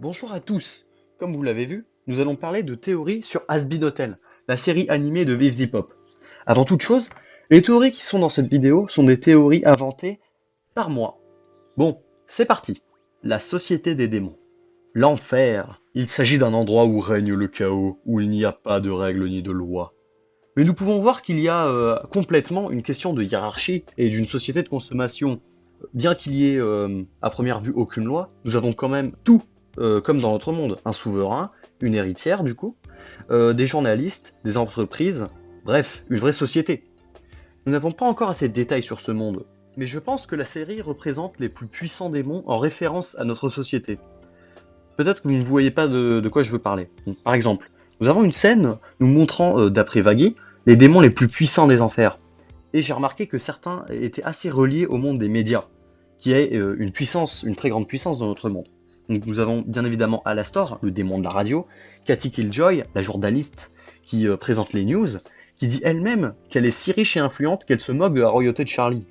Bonjour à tous. Comme vous l'avez vu, nous allons parler de théories sur Has-Been Hotel, la série animée de Viv Zip-Hop. Avant toute chose, les théories qui sont dans cette vidéo sont des théories inventées par moi. Bon, c'est parti. La société des démons. L'enfer. Il s'agit d'un endroit où règne le chaos, où il n'y a pas de règles ni de lois. Mais nous pouvons voir qu'il y a complètement une question de hiérarchie et d'une société de consommation. Bien qu'il y ait à première vue aucune loi, nous avons quand même tout comme dans notre monde. Un souverain, une héritière du coup, des journalistes, des entreprises, bref, une vraie société. Nous n'avons pas encore assez de détails sur ce monde, mais je pense que la série représente les plus puissants démons en référence à notre société. Peut-être que vous ne voyez pas de quoi je veux parler. Par exemple, nous avons une scène nous montrant, d'après Vaghi, les démons les plus puissants des enfers. Et j'ai remarqué que certains étaient assez reliés au monde des médias, qui est une puissance, une très grande puissance dans notre monde. Donc nous avons bien évidemment Alastor, le démon de la radio, Cathy Killjoy, la journaliste qui présente les news, qui dit elle-même qu'elle est si riche et influente qu'elle se moque de la royauté de Charlie.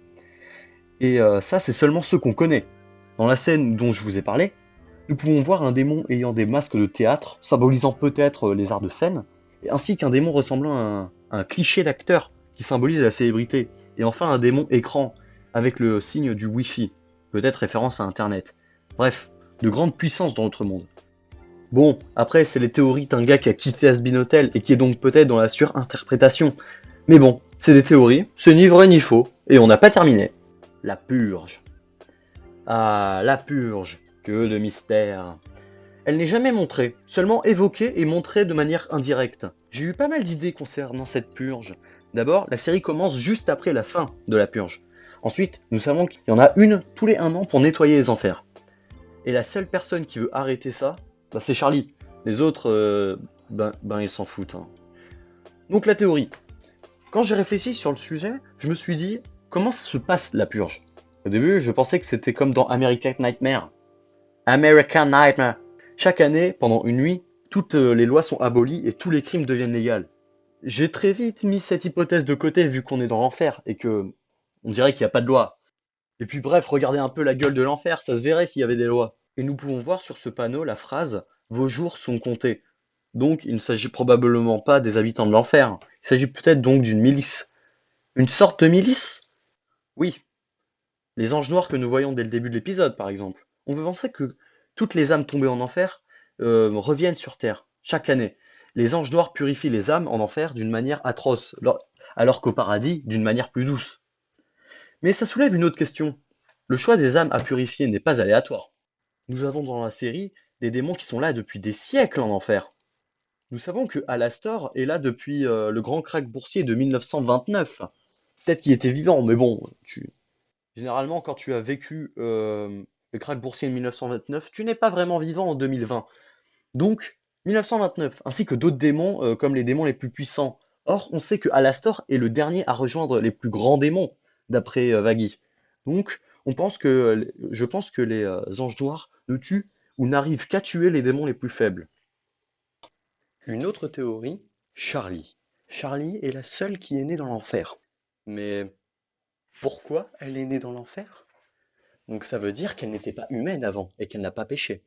Et ça, c'est seulement ceux qu'on connaît. Dans la scène dont je vous ai parlé, nous pouvons voir un démon ayant des masques de théâtre, symbolisant peut-être les arts de scène, ainsi qu'un démon ressemblant à un cliché d'acteur qui symbolise la célébrité, et enfin un démon écran, avec le signe du Wi-Fi, peut-être référence à Internet. Bref, de grandes puissances dans notre monde. Bon, après, c'est les théories d'un gars qui a quitté Has-Been Hotel et qui est donc peut-être dans la surinterprétation. Mais bon, c'est des théories, c'est ni vrai ni faux, et on n'a pas terminé. La purge. Ah, la purge, que de mystère. Elle n'est jamais montrée, seulement évoquée et montrée de manière indirecte. J'ai eu pas mal d'idées concernant cette purge. D'abord, la série commence juste après la fin de la purge. Ensuite, nous savons qu'il y en a une tous les 1 an pour nettoyer les enfers. Et la seule personne qui veut arrêter ça, bah, c'est Charlie. Les autres, ils s'en foutent, hein. Donc la théorie. Quand j'ai réfléchi sur le sujet, je me suis dit, comment se passe la purge? Au début, je pensais que c'était comme dans American Nightmare. American Nightmare. Chaque année, pendant une nuit, toutes les lois sont abolies et tous les crimes deviennent légaux. J'ai très vite mis cette hypothèse de côté vu qu'on est dans l'enfer et que on dirait qu'il n'y a pas de loi. Et puis bref, regardez un peu la gueule de l'enfer, ça se verrait s'il y avait des lois. Et nous pouvons voir sur ce panneau la phrase «Vos jours sont comptés». Donc il ne s'agit probablement pas des habitants de l'enfer. Il s'agit peut-être donc d'une milice. Une sorte de milice? Oui, les anges noirs que nous voyons dès le début de l'épisode, par exemple. On peut penser que toutes les âmes tombées en enfer reviennent sur Terre, chaque année. Les anges noirs purifient les âmes en enfer d'une manière atroce, alors qu'au paradis, d'une manière plus douce. Mais ça soulève une autre question. Le choix des âmes à purifier n'est pas aléatoire. Nous avons dans la série des démons qui sont là depuis des siècles en enfer. Nous savons que Alastor est là depuis le grand krach boursier de 1929. Peut-être qu'il était vivant, mais bon, généralement, quand tu as vécu le krach boursier de 1929, tu n'es pas vraiment vivant en 2020. Donc, 1929, ainsi que d'autres démons, comme les démons les plus puissants. Or, on sait que Alastor est le dernier à rejoindre les plus grands démons, d'après Vaghi. Donc, je pense que les anges noirs ne tuent ou n'arrivent qu'à tuer les démons les plus faibles. Une autre théorie, Charlie. Charlie est la seule qui est née dans l'enfer. Mais pourquoi elle est née dans l'enfer? Donc ça veut dire qu'elle n'était pas humaine avant et qu'elle n'a pas péché.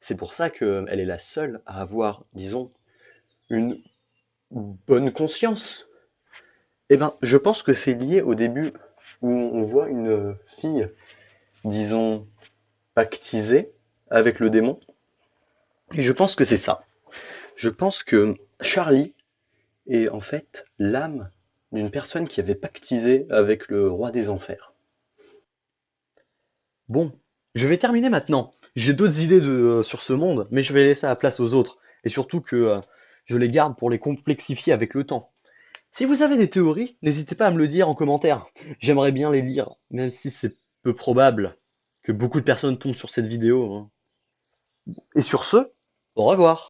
C'est pour ça qu'elle est la seule à avoir, disons, une bonne conscience. Eh ben, je pense que c'est lié au début où on voit une fille, disons, pactisée avec le démon. Et je pense que c'est ça. Je pense que Charlie est en fait l'âme d'une personne qui avait pactisé avec le roi des enfers. Bon, je vais terminer maintenant. J'ai d'autres idées sur ce monde, mais je vais laisser la place aux autres. Et surtout que je les garde pour les complexifier avec le temps. Si vous avez des théories, n'hésitez pas à me le dire en commentaire. J'aimerais bien les lire, même si c'est peu probable que beaucoup de personnes tombent sur cette vidéo, hein. Et sur ce, au revoir.